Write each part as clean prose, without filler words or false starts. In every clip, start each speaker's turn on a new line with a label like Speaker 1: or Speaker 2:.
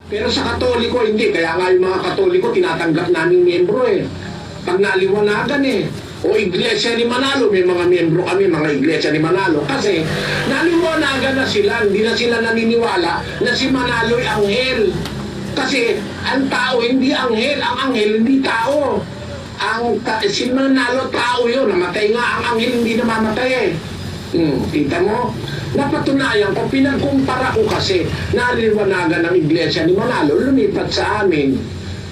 Speaker 1: Pero sa Katoliko, hindi. Kaya nga yung mga Katoliko, tinatanggap naming miyembro eh. Pag naliwanagan eh. O Iglesia ni Manalo, may mga miyembro kami, mga Iglesia ni Manalo. Kasi naliwanagan na sila, hindi na sila naniniwala na si Manalo ay anghel. Kasi ang tao hindi anghel, ang anghel hindi tao. Si Manalo tao yun, namatay nga, ang anghel hindi namamatay eh. Kita mo? Napatunayan ko, pinagkumpara ko kasi naliwanagan ng Iglesia ni Manalo, lumipat sa amin.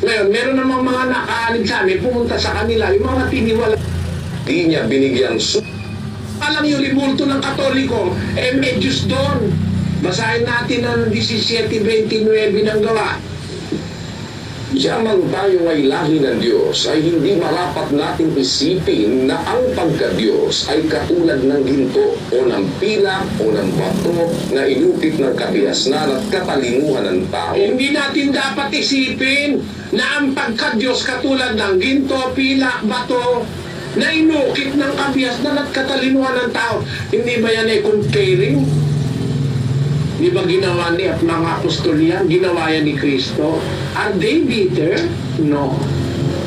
Speaker 1: Ngayon, meron namang mga nakaalig sa amin, pumunta sa kanila, yung mga tiniwala.
Speaker 2: Di niya binigyang
Speaker 1: Alam yung libulto ng Katoliko, may Diyos doon. Basahin natin ang 17:29 ng gawa.
Speaker 2: Yamang tayo ay lahi ng Diyos, ay hindi marapat nating isipin na ang pagka-Diyos ay katulad ng ginto o ng pilak o ng bato na inukit ng kabihasnan at katalinuhan ng tao.
Speaker 1: Hindi natin dapat isipin na ang pagka-Diyos katulad ng ginto, pilak, bato, na inukit ng kabihasnan at katalinuhan ng tao. Hindi ba yan ay comparing? Di ba ginawa ni at mga apostol yan? Ginawa yan ni Kristo? Are they bitter? No.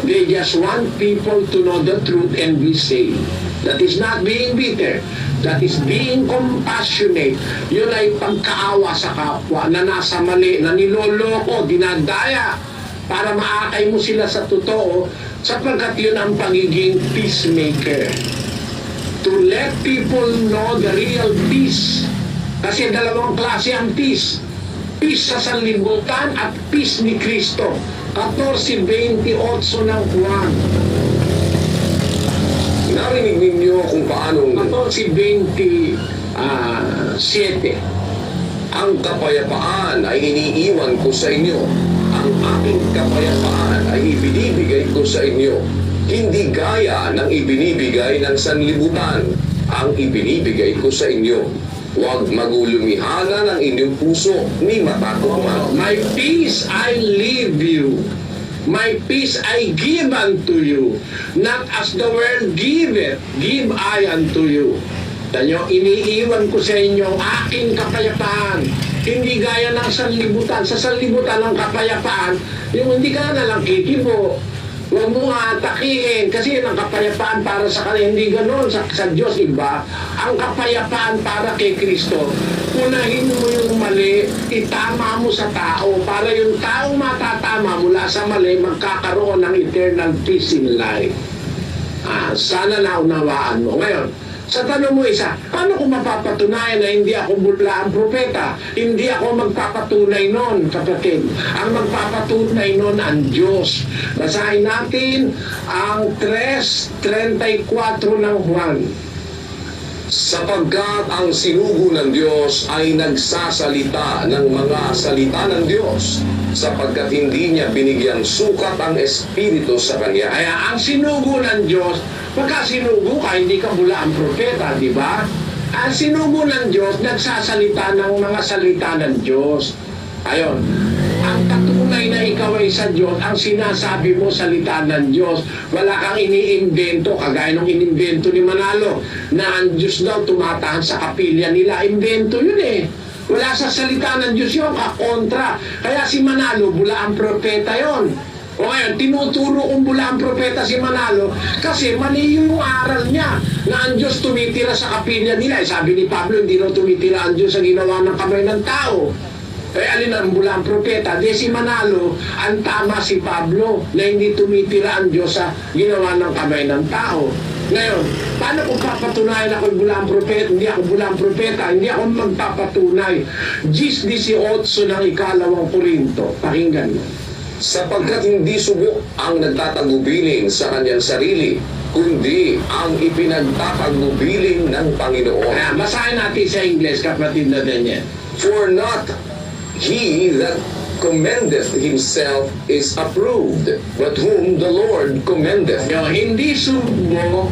Speaker 1: They just want people to know the truth and be saved. That is not being bitter. That is being compassionate. Yun ay pagkaawa sa kapwa na nasa mali, na niloloko, dinadaya para maakay mo sila sa totoo, sapagkat yun ang pagiging peacemaker. To let people know the real peace. Kasi dalawang klase ang peace. Peace sa sanlibutan at peace ni Kristo. 14:28 ng Juan.
Speaker 2: Narinig ninyo kung paanong
Speaker 1: 14:27.
Speaker 2: ang kapayapaan ay iniiwan ko sa inyo. Ang aking kapayapaan ay ibinibigay ko sa inyo. Hindi gaya ng ibinibigay ng sanlibutan. Ang ibinibigay ko sa inyo. Huwag magulumihanan ang inyong puso ni matakot man.
Speaker 1: My peace I leave you. My peace I give unto you. Not as the world giveth, give I unto you. Tanyo, iniiwan ko sa inyo ang aking kapayapaan. Hindi gaya ng sanlibutan. Sa sanlibutan ng kapayapaan, yung hindi ka na lang kikibo. Huwag mo atakihin kasi ang kapayapaan para sa kanila, hindi ganoon sa Diyos, iba. Ang kapayapaan para kay Kristo, unahin mo yung mali, itama mo sa tao para yung tao matatama mula sa mali, magkakaroon ng eternal peace in life. Sana naunawaan mo. Ngayon, sa tanong mo isa, paano ko mapapatunayan na hindi ako bulaang propeta? Hindi ako magpapatunay nun, kapatid. Ang magpapatunay nun ang Diyos. Basahin natin ang 3:34 ng Juan.
Speaker 2: Sapagkat ang sinugo ng Diyos ay nagsasalita ng mga salita ng Diyos, sapagkat hindi niya binigyang sukat ang Espiritu sa Kanya.
Speaker 1: Kaya ang sinugo ng Diyos, pagka sinugo ka, hindi ka bulaang propeta, di ba? Ang sinugo ng Diyos, nagsasalita ng mga salita ng Diyos. Ayon, ang katunay na ikaw ay sa Diyos, ang sinasabi mo salita ng Diyos. Wala kang iniimbento, kagaya nung inimbento ni Manalo, na ang Diyos daw tumatahan sa kapilya nila. Imbento yun eh. Wala sa salita ng Diyos yun, kakontra. Kaya si Manalo, bulaang propeta yon. O ngayon, tinuturo kong bulaang propeta si Manalo kasi mali yung aral niya na ang Diyos tumitira sa kapilya nila. Sabi ni Pablo, hindi raw tumitira ang Diyos sa ginawa ng kamay ng tao. Alin ang bulaang propeta? Di si Manalo, ang tama si Pablo na hindi tumitira ang Diyos sa ginawa ng kamay ng tao. Ngayon, paano kung papatunayan ako bulaang propeta? Hindi ako bulaang propeta, hindi ako magpapatunay. 10:18 ng 2 Korinto. Pakinggan mo.
Speaker 2: Sapagkat hindi subok ang nagtatagubilin sa kanyang sarili, kundi ang ipinagtatagubilin ng Panginoon.
Speaker 1: Kaya, basahin natin sa Ingles, kapatid na Daniel.
Speaker 2: For not he that commendeth himself is approved, but whom the Lord commendeth.
Speaker 1: Hindi subo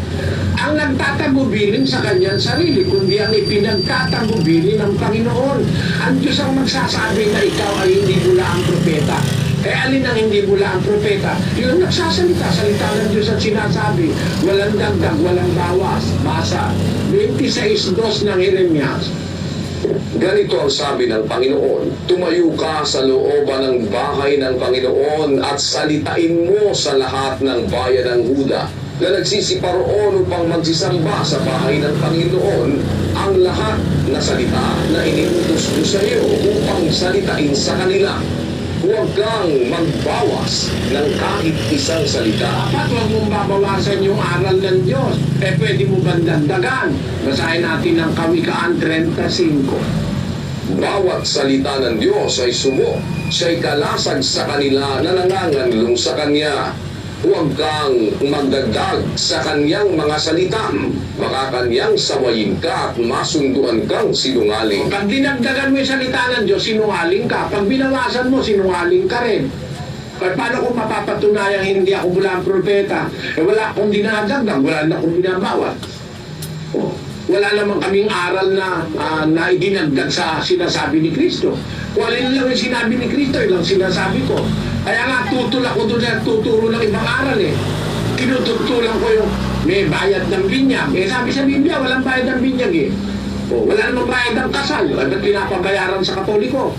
Speaker 1: ang nagtatagubilin sa kanyang sarili, kundi ang ipinagtatagubilin ng Panginoon. Ang Diyos ang magsasabi na ikaw ay hindi bulaang propeta. Kaya alin ang hindi bulaang propeta? Yung nagsasalita, salita ng Diyos at sinasabi, walang dagdag, walang bawas. Basa, 26:2 ng Jeremias.
Speaker 2: Ganito ang sabi ng Panginoon, tumayo ka sa looban ng bahay ng Panginoon at salitain mo sa lahat ng bayan ng Huda na nagsisiparoon upang magsisamba sa bahay ng Panginoon ang lahat na salita na iniutos ko sa iyo upang salitain sa kanila. Huwag kang magbawas ng kahit isang salita.
Speaker 1: Dapat huwag mong babawasan yung aral ng Diyos. Pwede mo ba dagdagan? Basahin natin ang Kawikaan 35.
Speaker 2: Bawat salita ng Diyos ay sumo, siya'y kalasag sa kanila na nanganganlong sa Kanya. Huwag kang magdagdag sa Kanyang mga salita, baka Kanyang sawayin ka at masunduan kang sinungaling.
Speaker 1: Pag dinagdagan mo yung salita ng Diyos, sinungaling ka. Pag binawasan mo, sinungaling ka rin. Paano kung mapapatunayan hindi ako mula ang propeta? Wala akong dinadagdag, wala na akong binabawat. Wala naman kaming aral na idinagdag sa sinasabi ni Kristo. Kung alin lang yung sinabi ni Kristo, yun lang sinasabi ko. Kaya nga tutulak ko doon at tuturo ng ibang aral eh. Tinututulan ko yung may bayad ng binyag. Eh sabi sa Biblia, walang bayad ng binyag eh. Wala namang bayad ng kasal. Ano pinapabayaran sa Katoliko?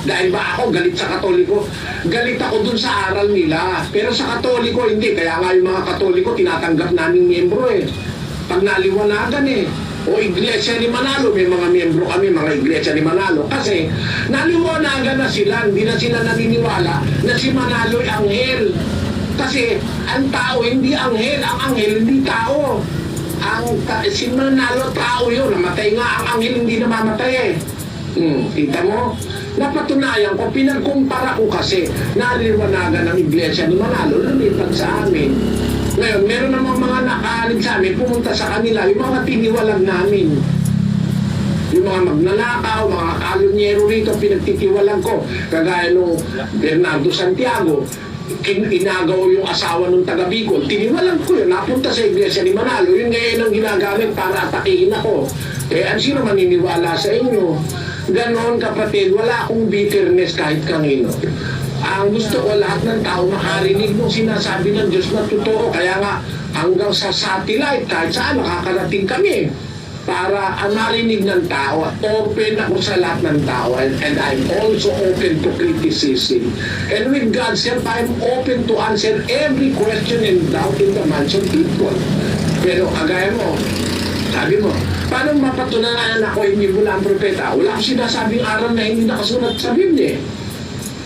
Speaker 1: Dahil ba ako galit sa Katoliko? Galit ako dun sa aral nila. Pero sa Katoliko hindi. Kaya nga yung mga Katoliko tinatanggap naming miyembro eh. Pag naliwanagan eh. O Iglesia ni Manalo, may mga miyembro kami, mga Iglesia ni Manalo. Kasi naliwanagan na sila, hindi na sila naniniwala na si Manalo ay anghel. Kasi ang tao hindi anghel, ang anghel hindi tao. Si Manalo tao yun, namatay nga, ang anghel hindi namamatay eh. Kita mo? Napatunayan ko, pinagkumpara ko kasi naliwanagan ng Iglesia ni Manalo, lumipat sa amin. Ngayon, meron namang mga nakaalig sa amin, pumunta sa kanila, yung mga tiniwalag namin. Yung mga magnanakaw, mga kalunyero rito, pinagtitiwalag ko. Kagaya nung Bernardo Santiago, inagaw yung asawa ng taga Bicol. Tiniwalag ko yun, napunta sa Iglesia ni Manalo. Yun ngayon ang ginagamit para atakihin ako. Ang sino maniniwala sa inyo? Ganon kapatid, wala akong bitterness kahit kanino. Ang gusto ko lahat ng tao makarinig ng sinasabi ng Diyos na totoo. Kaya nga hanggang sa satellite, kahit saan nakakarating kami para marinig ng tao. Open ako sa lahat ng tao and I'm also open to criticism. And with God's help, I'm open to answer every question and doubt in the minds of people. Pero kagaya mo, sabi mo, paano mapatunayan ako hindi mula ang propeta? Wala akong sinasabing aral na hindi nakasulat sa Biblia.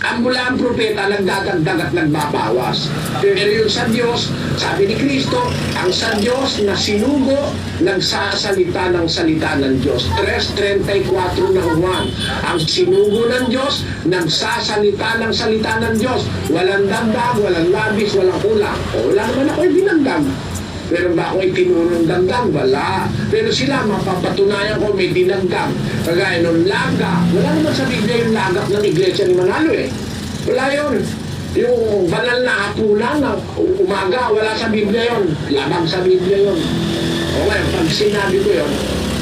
Speaker 1: Ang mula ang propeta nagdadagdag at nagbabawas. Pero yung sa Diyos, sabi ni Kristo, ang sa Diyos na sinugo, nagsasalita ng salita ng Diyos. 3:34 ng Juan. Ang sinugo ng Diyos, nagsasalita ng salita ng Diyos. Walang dagdag, walang labis, walang kulang. O wala naman ako ibinagdag. Pero ba ako itinurong dagdag? Wala. Pero sila, mapapatunayan ko may dinagdag. Kagaya nung laga. Wala naman sa Biblia yung lagak ng Iglesia ni Manalo eh. Wala yun. Yung banal na hapunan na umaga, wala sa Biblia yun. Labang sa Biblia yun. O ngayon, pag sinabi ko yun,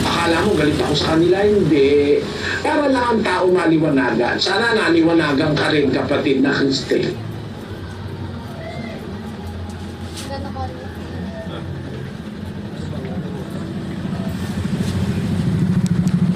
Speaker 1: akala mo galit ako sa kanila? Hindi. Para lang ang tao maliwanagan. Sana naliwanagan ka rin kapatid na Kriste.